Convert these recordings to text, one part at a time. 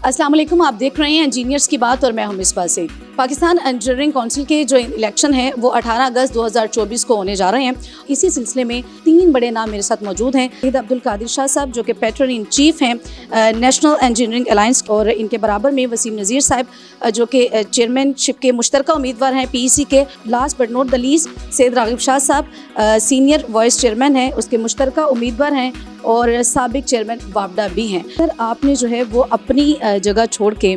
अस्सलाम वालेकुम, आप देख रहे हैं इंजीनियर्स की बात और मैं हूं मिसबा से। पाकिस्तान इंजीनियरिंग काउंसिल के जो इलेक्शन है वो 18 अगस्त 2024 को होने जा रहे हैं। इसी सिलसिले में 3 बड़े नाम मेरे साथ मौजूद हैं। सईद अब्दुल कादिर शाह साहब जो कि पैट्रन इन चीफ हैं नेशनल इंजीनियरिंग अलायंस, और इनके बराबर में वसीम नज़ीर साहब जो कि चेयरमैनशिप के मुश्तरका उम्मीदवार हैं PEC के। Last but not the least Syed Ragib Shah साहब सीनियर वाइस चेयरमैन हैं, उसके मुश्तरका उम्मीदवार हैं और साबिक चेयरमैन वापडा भी हैं। सर, आपने जो है वो अपनी जगह छोड़ के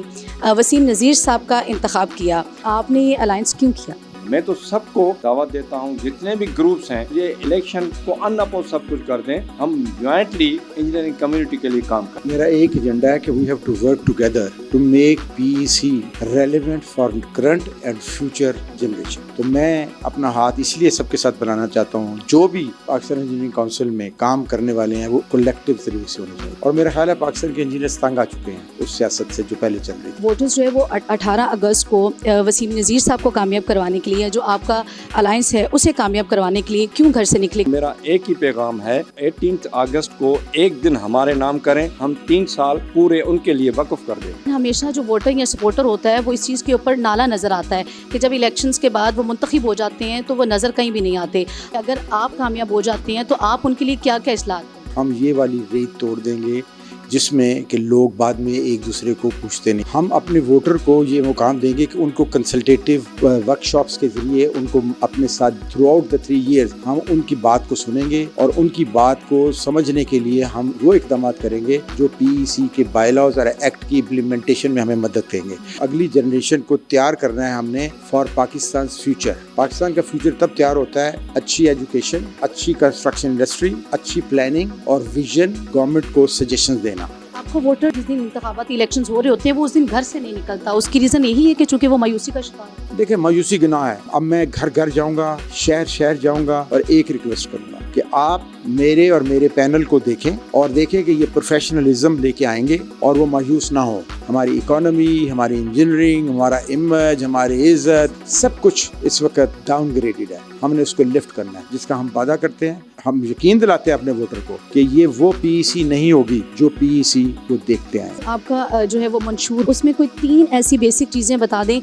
वसीम नज़ीर साहब का इंतखाब किया, आपने ये अलायंस क्यों किया? मैं तो सबको दावत देता हूँ, जितने भी ग्रुप्स हैं ये इलेक्शन को अनअपोज सब कुछ कर दें, हम जॉइंटली इंजीनियरिंग कम्युनिटी के लिए काम करें। मेरा एक एजेंडा है कि we have to work together to make PEC relevant for current and future generation. तो मैं अपना हाथ इसलिए सबके साथ बनाना चाहता हूँ, जो भी पाकिस्तान इंजीनियरिंग काउंसिल में काम करने वाले हैं वो कलेक्टिव तरीके से होने चाहिए। और मेरा ख्याल है पाकिस्तान के इंजीनियर्स तंग आ चुके हैं उस सियासत से जो पहले चल रही है। वोटर्स जो है वो 18 अगस्त को वसीम नज़ीर साहब को कामयाब करवाने के लिए, जो आपका अलायंस है उसे कामयाब करवाने के लिए क्यों घर से निकले? मेरा एक ही पैगाम है, 18 अगस्त को एक दिन हमारे नाम करें, हम 3 साल पूरे उनके लिए वक़्फ़ कर दें। हमेशा जो वोटर या सपोर्टर होता है वो इस चीज़ के ऊपर नाला नज़र आता है कि जब इलेक्शंस के बाद वो मुंतखब हो जाते हैं तो वो नज़र कहीं भी नहीं आते। अगर आप कामयाब हो जाते हैं तो आप उनके लिए क्या क्या इस्लाह? हम ये वाली रेत तोड़ देंगे जिसमें कि लोग बाद में एक दूसरे को पूछते नहीं। हम अपने वोटर को ये मुकाम देंगे कि उनको कंसल्टेटिव वर्कशॉप्स के ज़रिए उनको अपने साथ थ्रू आउट द 3 years हम उनकी बात को सुनेंगे और उनकी बात को समझने के लिए हम वो इक़दाम करेंगे जो PEC के बायलॉज और एक्ट की इम्प्लीमेंटेशन में हमें मदद देंगे। अगली जनरेशन को तैयार करना है हमने फॉर पाकिस्तान फ्यूचर। पाकिस्तान का फ्यूचर तब तैयार होता है अच्छी एजुकेशन, अच्छी कंस्ट्रक्शन इंडस्ट्री, अच्छी प्लानिंग और विजन, गवर्नमेंट को सजेशंस देना। आपको वोटर जिस दिन इंतखाबाती इलेक्शंस हो रहे होते हैं वो उस दिन घर से नहीं निकलता, उसकी रीज़न यही है कि चूंकि वो मायूसी का शिकार है? देखिए, मायूसी गुनाह है। अब मैं घर घर जाऊंगा, शहर शहर जाऊंगा और एक रिक्वेस्ट करूंगा कि आप मेरे और मेरे पैनल को देखें और देखें कि ये प्रोफेशनलिज्म लेके आएंगे और वो मायूस ना हो। हमारी इकोनॉमी, हमारी इंजीनियरिंग, हमारा इमेज, हमारी इज्जत, सब कुछ इस वक्त डाउनग्रेडेड है। हमने उसको लिफ्ट करना है, जिसका हम वादा करते हैं। हम यकीन दिलाते हैं अपने वोटर को कि ये वो PEC नहीं होगी जो PEC वो देखते आए। आपका जो है वो मंशूर, उसमें कोई 3 ऐसी बेसिक चीज़ें बता दें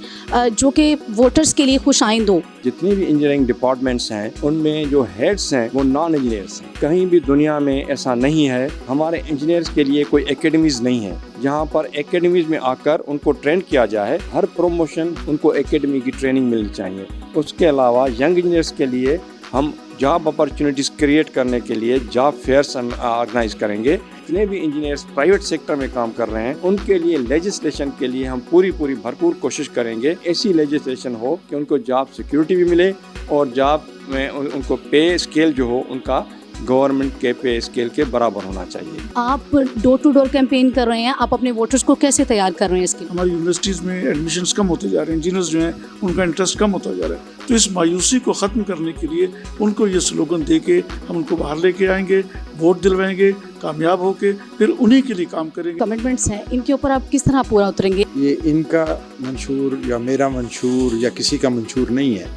जो कि वोटर्स के लिए खुशाइंद हो। जितनी भी इंजीनियरिंग डिपार्टमेंट्स हैं उनमें जो हेड्स हैं वो नॉन इंजीनियर्स हैं। कहीं भी दुनिया में ऐसा नहीं है, हमारे इंजीनियर्स के लिए कोई एकेडमीज नहीं है जहाँ पर एकेडमीज में आकर उनको ट्रेन किया जाए। हर प्रमोशन उनको एकेडमी की ट्रेनिंग मिलनी चाहिए। उसके अलावा यंग इंजीनियर्स के लिए हम जॉब अपॉर्चुनिटीज़ क्रिएट करने के लिए जॉब फेयर्स ऑर्गेनाइज करेंगे। जितने भी इंजीनियर्स प्राइवेट सेक्टर में काम कर रहे हैं उनके लिए लेजिस्लेशन के लिए हम पूरी भरपूर कोशिश करेंगे। ऐसी लेजिस्लेशन हो कि उनको जॉब सिक्योरिटी भी मिले और जॉब में उनको पे स्केल जो हो उनका गवर्नमेंट के पे स्केल के बराबर होना चाहिए। आप डोर टू डोर कैंपेन कर रहे हैं, आप अपने वोटर्स को कैसे तैयार कर रहे हैं इसके? हमारी यूनिवर्सिटीज़ में एडमिशन्स कम होते जा रहे हैं, इंजीनियर्स जो हैं उनका इंटरेस्ट कम होता जा रहा है। तो इस मायूसी को ख़त्म करने के लिए उनको ये स्लोगन दे के हम उनको बाहर लेके आएंगे, वोट दिलवाएंगे, कामयाब होके फिर उन्हीं के लिए काम करेंगे। कमिटमेंट्स हैं, इनके ऊपर आप किस तरह पूरा उतरेंगे? ये इनका मंशूर या मेरा मंशूर या किसी का मंशूर नहीं है,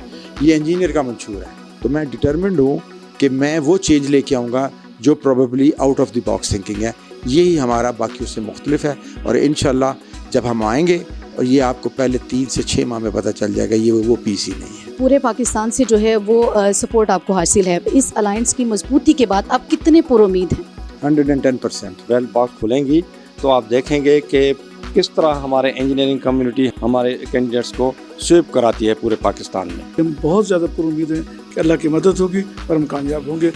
ये इंजीनियर का मंशूर है। तो मैं डिटर्मिन्ड हूँ कि मैं वो चेंज लेके आऊँगा जो probably out of the box thinking है। यही हमारा बाकियों से मुख्तलिफ है और इंशाल्लाह जब हम आएंगे और ये आपको पहले 3 से 6 माह में पता चल जाएगा ये वो PEC नहीं है। पूरे पाकिस्तान से जो है वो सपोर्ट आपको हासिल है। इस अलायंस की मजबूती के बाद आप कितने पुरुमीद हैं? 110%। बैलेट बॉक्स खुलेंगी तो आप देखेंगे कि किस तरह हमारे इंजीनियरिंग कम्युनिटी हमारे कैंडिडेट्स को स्वीप कराती है पूरे पाकिस्तान में। हम बहुत ज़्यादा पुरुमीद हैं कि अल्लाह की मदद होगी और हम कामयाब होंगे।